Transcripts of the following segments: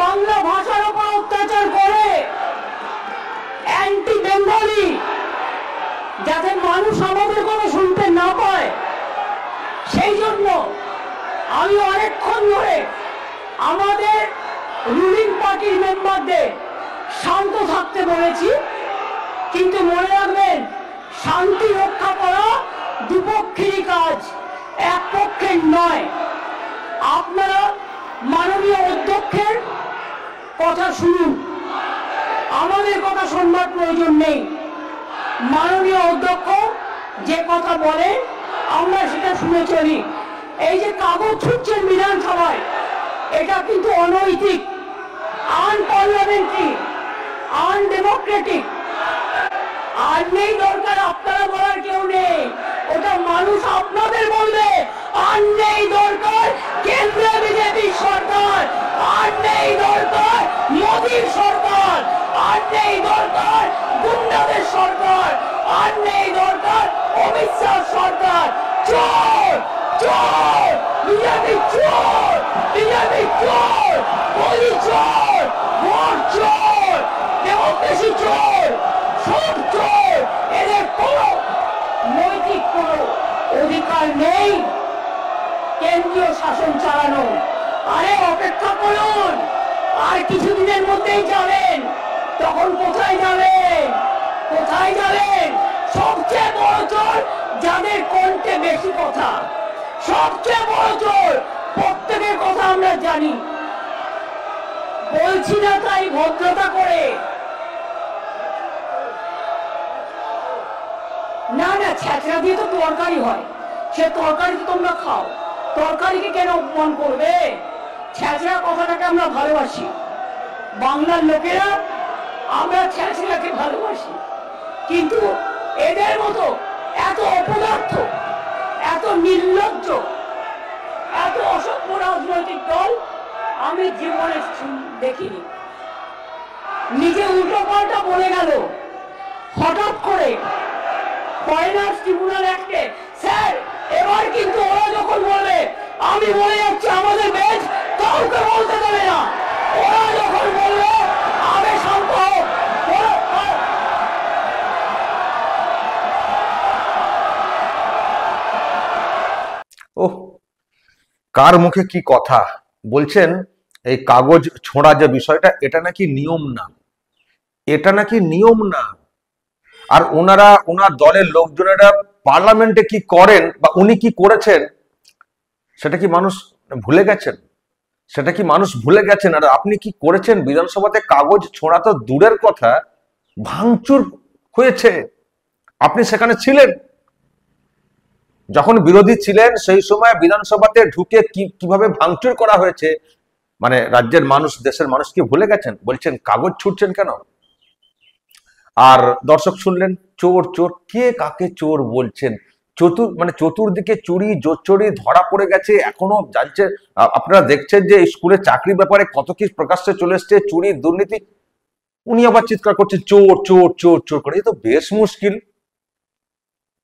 বাংলা ভাষার উপর অত্যাচার করে, অ্যান্টি বেঙ্গলি, যাতে মানুষ আমাদের কথা শুনতে না পায়। সেই জন্য আমি অনেকক্ষণ ধরে আমাদের রুলিং পার্টির মেম্বারদের শান্ত থাকতে বলেছি, কিন্তু মনে রাখবেন শান্তি রক্ষা করা দুপক্ষেরই কাজ, এক পক্ষের নয়। আপনারা মাননীয় অধ্যক্ষের কথা শুনুন, আমাদের কথা শুনবার প্রয়োজন নেই। মাননীয় অধ্যক্ষ যে কথা বলে আমরা সেটা শুনে চলি। এই যে কাগজ ছুটছেন বিধানসভায়, এটা কিন্তু অনৈতিক, আনপার্লামেন্টারি, আনডেমোক্রেটিক। আর নেই দরকার আপনারা বলার কেউ নেই, ওটা মানুষ আপনাদের বলবে। আর নেই দরকার কেন্দ্রে বিজেপি সরকার, আর নেই দরকার মোদীর সরকার, আর নেই দরকার গুন্ডাদের সরকার, আর নেই দরকার অমিত শাহ সরকার। চোর চোর, বিজেপি চোর, বিজেপি চোর, মোদী চোর, ভোট চোর, ডেমোক্রেসি চোর, সব চোর। এদের কোনো নৈতিক কোনো অধিকার নেই কেন্দ্রীয় শাসন চালানো। আরে অপেক্ষা করুন, আর কিছুদিনের মধ্যেই যাবেন, তখন কোথায় যাবেন? কোথায় যাবেন? সবচেয়ে বড় চোর যাদের কণ্ঠে বেশি কথা, সবচেয়ে বড় চোর। প্রত্যেকের কথা আমরা জানি, বলছি না তাই ভদ্রতা করে। না না, ছ্যাঁচড়া দিয়ে তো তরকারি হয়, সে তরকারি তো তোমরা খাও, তরকারিকে কেন অপমান করবে? ছ্যাঁচড়া কথাটাকে আমরা ভালোবাসি, বাংলার লোকেরা আমরা ছ্যাঁচড়াকে ভালোবাসি। কিন্তু এদের মতো এত অপদার্থ, এত নির্লজ্জ, এত অসভ্য রাজনৈতিক দল আমি জীবনে দেখিনি। নিজে উল্টো পাল্টা বলে গেল হঠাৎ করে ফরেনার্স ট্রিব্যুনাল অ্যাক্টে। স্যার, এবার কিন্তু ওরা যখন বলবে, আমি বলে যাচ্ছি আমাদের বেঞ্চ কাউকে বলতে দেবে না, ওরা যখন বলবে আমি শান্ত হোক। ওহ, কার মুখে কি কথা বলছেন? এই কাগজ ছোঁড়া যে বিষয়টা, এটা নাকি নিয়ম না, এটা নাকি নিয়ম না। আর ওনার দলের লোকজনেরা পার্লামেন্টে কি করেন বা উনি কি করেছেন সেটা কি মানুষ ভুলে গেছেন? সেটা কি মানুষ ভুলে গেছেন? আর আপনি কি করেছেন বিধানসভাতে? কাগজ ছোঁড়া তো দূরের কথা, ভাঙচুর হয়েছে। আপনি সেখানে ছিলেন, যখন বিরোধী ছিলেন সেই সময় বিধানসভাতে ঢুকে কিভাবে ভাঙচুর করা হয়েছে, মানে রাজ্যের মানুষ, দেশের মানুষ কি ভুলে গেছেন? বলছেন কাগজ ছুটছেন কেন? আর দর্শক শুনলেন চোর চোর, কে কাকে চোর বলছেন? চতুর্দিকে চুরি জোচ্চুরি ধরা পড়ে গেছে, এখনো জানছে। আপনারা দেখছেন যে স্কুলে চাকরির ব্যাপারে কত কি প্রকাশ্যে চলে এসছে, চুরি দুর্নীতি। উনি আবার চিৎকার করছেন চোর চোর চোর চোর করে। এ তো বেশ মুশকিল,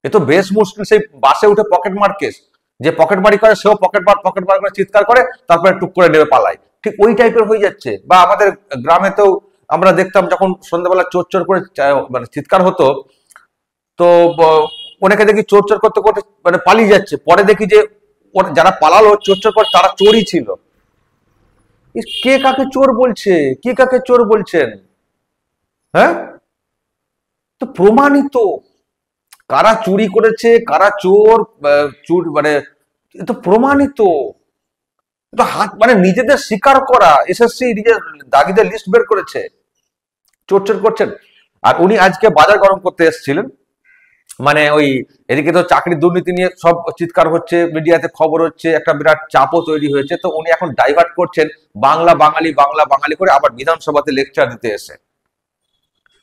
এ তো বেশ মুশকিল। সেই বাসে উঠে পকেট মার কেস, যে পকেট মারি করে সেও পকেট মার করে চিৎকার করে, তারপরে টুক করে নেমে পালায়। ঠিক ওই টাইপের হয়ে যাচ্ছে। বা আমাদের গ্রামেতেও আমরা দেখতাম যখন সন্ধ্যাবেলা চোর চোর করে মানে চিৎকার হতো, তো অনেকে দেখি চোর চোর করতে করতে মানে পালিয়ে যাচ্ছে, পরে দেখি যে যারা পালালো চোর চোর করে তারা চোরই ছিল। কে কাকে চোর বলছে? কে কাকে চোর বলছেন? হ্যাঁ, তো প্রমাণিত কারা চুরি করেছে, কারা চোর, মানে তো প্রমাণিত। তো হাত মানে নিজেদের স্বীকার করা, এসএসসি নিজের দাগিদের লিস্ট বের করেছে, চোর চোর করছেন। আর উনি আজকে বাজার গরম করতে এসেছিলেন, মানে ওই এদিকে তো চাকরি দুর্নীতি নিয়ে সব চিৎকার হচ্ছে, মিডিয়াতে খবর হচ্ছে, একটা বিরাট চাপও তৈরি হয়েছে। তো উনি এখন ডাইভার্ট করছেন বাংলা বাঙালি করে, আবার বিধানসভাতে লেকচার দিতে এসে।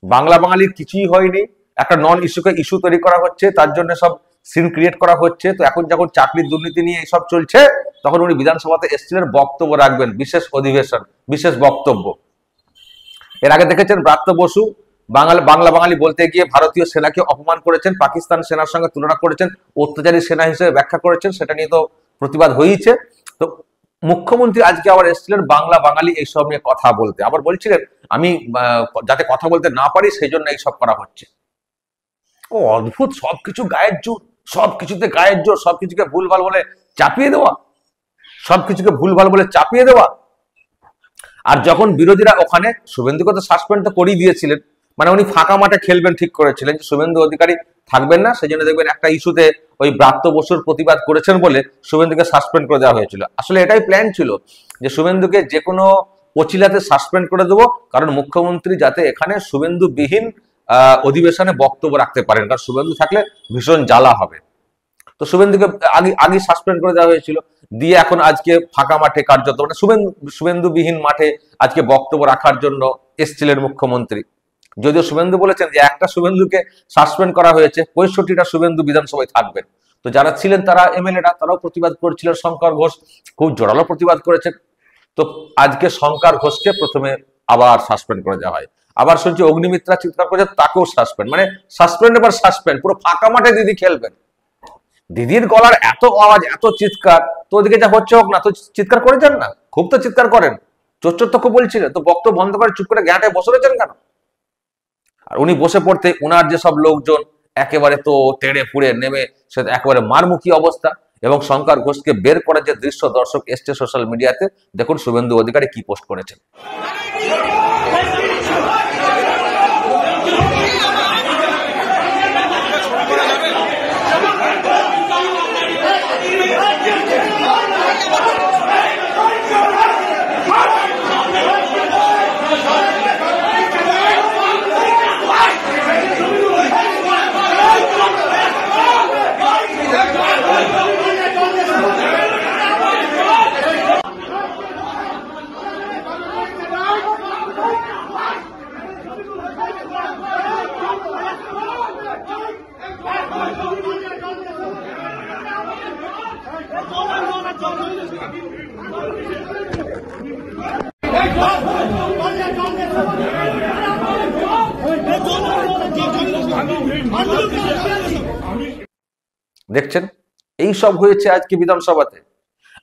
বাংলা বাঙালির কিছুই হয়নি, একটা নন ইস্যুকে ইস্যু তৈরি করা হচ্ছে, তার জন্য সব সিন ক্রিয়েট করা হচ্ছে। তো এখন যখন চাকরির দুর্নীতি নিয়ে এইসব চলছে, তখন উনি বিধানসভাতে এসেছিলেন, বক্তব্য রাখবেন, বিশেষ অধিবেশন, বিশেষ বক্তব্য। এর আগে দেখেছেন ব্রাত্য বসু বাংলা বাঙালি বলতে গিয়ে ভারতীয় সেনাকে অপমান করেছেন, পাকিস্তান সেনার সঙ্গে তুলনা করেছেন, অত্যাচারী সেনা হিসেবে ব্যাখ্যা করেছেন, সেটা নিয়ে তো প্রতিবাদ হয়েছে। তো মুখ্যমন্ত্রী আজকে আবার এসেছিলেন বাংলা বাঙালি এইসব নিয়ে কথা বলতে, আবার বলছিলেন আমি যাতে কথা বলতে না পারি সেই জন্য এইসব করা হচ্ছে। ও অদ্ভুত, সবকিছু গায়ের জোর, সবকিছুতে গায়ের জোর, সবকিছুকে ভুলভাল বলে চাপিয়ে দেওয়া, সবকিছুকে ভুলভাল বলে চাপিয়ে দেওয়া। আর যখন বিরোধীরা ওখানে, শুভেন্দুকে তো সাসপেন্ড তো করেই দিয়েছিলেন, মানে উনি ফাঁকা মাঠে খেলবেন ঠিক করেছিলেন, যে শুভেন্দু অধিকারী থাকবেন না, সেই জন্য দেখবেন একটা ইস্যুতে ওই ব্রাত্য বসুর প্রতিবাদ করেছেন বলে শুভেন্দুকে সাসপেন্ড করে দেওয়া হয়েছিল। আসলে এটাই প্ল্যান ছিল যে শুভেন্দুকে যে কোনো অচিলাতে সাসপেন্ড করে দেবো, কারণ মুখ্যমন্ত্রী যাতে এখানে শুভেন্দুবিহীন অধিবেশনে বক্তব্য রাখতে পারেন, কারণ শুভেন্দু থাকলে ভীষণ জ্বালা হবে। তো শুভেন্দুকে আগে আগে সাসপেন্ড করে দেওয়া হয়েছিল, দিয়ে এখন আজকে ফাঁকা মাঠে কার্যত মানে শুভেন্দুবিহীন মাঠে আজকে বক্তব্য রাখার জন্য এসছিলেন মুখ্যমন্ত্রী। যদিও শুভেন্দু বলেছেন যে একটা শুভেন্দুকে সাসপেন্ড করা হয়েছে, 65টা শুভেন্দু বিধানসভায় থাকবেন। তো যারা ছিলেন তারা এমএলএরা, তারাও প্রতিবাদ করেছিলেন। শঙ্কর ঘোষ খুব জোরালো প্রতিবাদ করেছেন। তো আজকে শঙ্কর ঘোষকে প্রথমে আবার সাসপেন্ড করে দেওয়া হয়। আবার শুনছি অগ্নিমিত্রা চিৎকার করেছে, তাকেও সাসপেন্ড, মানে সাসপেন্ড এবার সাসপেন্ড, পুরো ফাঁকা মাঠে দিদি খেলবেন। দিদির গলার এত আওয়াজ, এত চিৎকার, তো ওদিকে যা হচ্ছে হোক না, তো চিৎকার করে যান না, খুব তো চিৎকার করেন, চোর তো খুব বলছিলেন, তো বক্তব্য বন্ধ করে চুপ করে গ্যাঁটে বসে রয়েছেন কেন? আর উনি বসে পড়তে উনার যেসব লোকজন একেবারে তো তেড়ে ফুড়ে নেমে সে একেবারে মারমুখী অবস্থা। এবং শঙ্কর ঘোষকে বের করার যে দৃশ্য দর্শক এসছে সোশ্যাল মিডিয়াতে, দেখুন শুভেন্দু অধিকারী কি পোস্ট করেছেন। দেখছেন এই সব হয়েছে আজকে বিধানসভাতে।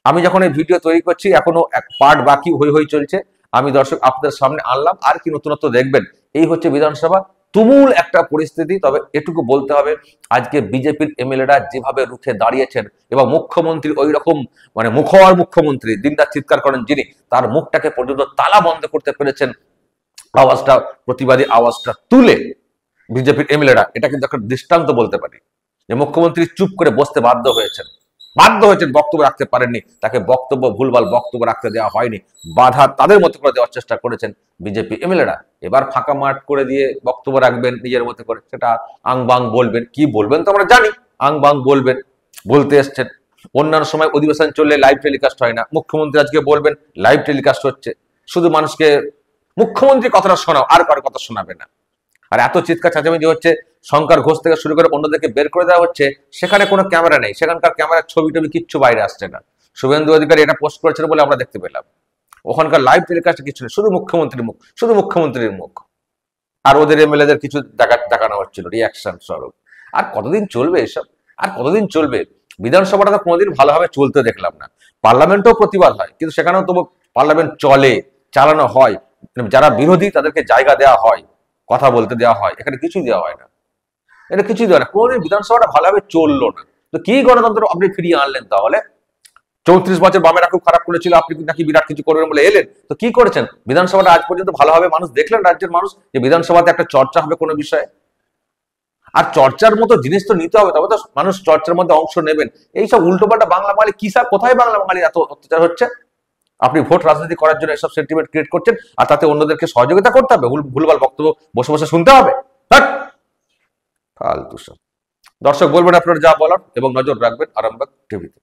আমি যখন এই ভিডিও তৈরি করছি এখনো এক পার্ট বাকি হয়ে চলছে, আমি দর্শক আপনাদের সামনে আনলাম। আর কি নতুনত্ব দেখবেন, এই হচ্ছে বিধানসভা, তুমুল একটা পরিস্থিতি। তবে এটুকু বলতে হবে, আজকে বিজেপির এমএলএরা যেভাবে রুখে দাঁড়িয়েছেন এবং মুখ্যমন্ত্রী ওই রকম মানে মুখোয়ার মুখ্যমন্ত্রী দিনরাত চিৎকার করেন যিনি, তার মুখটাকে পর্যন্ত তালা বন্ধ করতে পেরেছেন আওয়াজটা, প্রতিবাদী আওয়াজটা তুলে বিজেপির এমএলএরা। এটা কিন্তু একটা দৃষ্টান্ত বলতে পারি যে মুখ্যমন্ত্রী চুপ করে বসতে বাধ্য হয়েছেন, বক্তব্য রাখতে পারেননি, তাকে ভুলভাল বক্তব্য রাখতে দেওয়া হয়নি, বাধা তাদের মতো করে দেওয়ার চেষ্টা করেছেন বিজেপি এমএলএরা। এবার ফাঁকা মাঠ করে দিয়ে বক্তব্য রাখবেন নিজের মতো করে, সেটা আং বাং বলবেন, কি বলবেন তো আমরা জানি, আং বাং বলবেন, বলতে এসছেন। অন্যান্য সময় অধিবেশন চললে লাইভ টেলিকাস্ট হয় না, মুখ্যমন্ত্রী আজকে বলবেন লাইভ টেলিকাস্ট হচ্ছে, শুধু মানুষকে মুখ্যমন্ত্রী কথাটা শোনাও, আর কারো কথা শোনাবে না। আর এত চিৎকার চেঁচামেচি হচ্ছে, শঙ্কর ঘোষ থেকে শুরু করে অন্যদেরকে বের করে দেওয়া হচ্ছে, সেখানে কোনো ক্যামেরা নেই, সেখানকার ক্যামেরার ছবি টবি কিচ্ছু বাইরে আসছে না। শুভেন্দু অধিকারী এটা পোস্ট করেছিল বলে আমরা দেখতে পেলাম। ওখানকার লাইভ টেলিকাস্টে কিছু নেই, শুধু মুখ্যমন্ত্রীর মুখ, শুধু মুখ্যমন্ত্রীর মুখ। আর ওদের এমএলএদের কিছু দেখানো হচ্ছিল রিয়াকশন স্বরূপ। আর কতদিন চলবে এসব, আর কতদিন চলবে? বিধানসভাটা তো কোনোদিন ভালোভাবে চলতে দেখলাম না। পার্লামেন্টেও প্রতিবাদ হয়, কিন্তু সেখানেও তবু পার্লামেন্ট চলে, চালানো হয়, যারা বিরোধী তাদেরকে জায়গা দেওয়া হয়, কথা বলতে দেওয়া হয়। এখানে কিছুই দেওয়া হয় না, এটা কিছুই দেওয়া না। কোনোদিন বিধানসভাটা ভালোভাবে চললো না। তো কি গণতন্ত্র আপনি ফিরিয়ে আনলেন তাহলে? 34 বছর বামেরা খুব খারাপ করেছিল, আপনি নাকি বিরাট কিছু করবেন বলে এলেন, তো কি করেছেন? বিধানসভাটা আজ পর্যন্ত ভালোভাবে মানুষ দেখলেন, রাজ্যের মানুষ, যে বিধানসভাতে একটা চর্চা হবে কোনো বিষয়ে। আর চর্চার মতো জিনিস তো নিতে হবে, তবে তো মানুষ চর্চার মধ্যে অংশ নেবেন। এইসব উল্টোপাল্টা বাংলা বাঙালি কি স্যার, কোথায় বাংলা বাঙালি এত অত্যাচার হচ্ছে? আপনি ভোট রাজনীতি করার জন্য এসব সেন্টিমেন্ট ক্রিয়েট করছেন, আর তাতে অন্যদেরকে সহযোগিতা করতে হবে, ভুলভাল বক্তব্য বসে বসে শুনতে হবে। ফালতু সব। দর্শক বলবেন আপনারা যা বলার, এবং নজর রাখবেন আরামবাগ টিভিতে।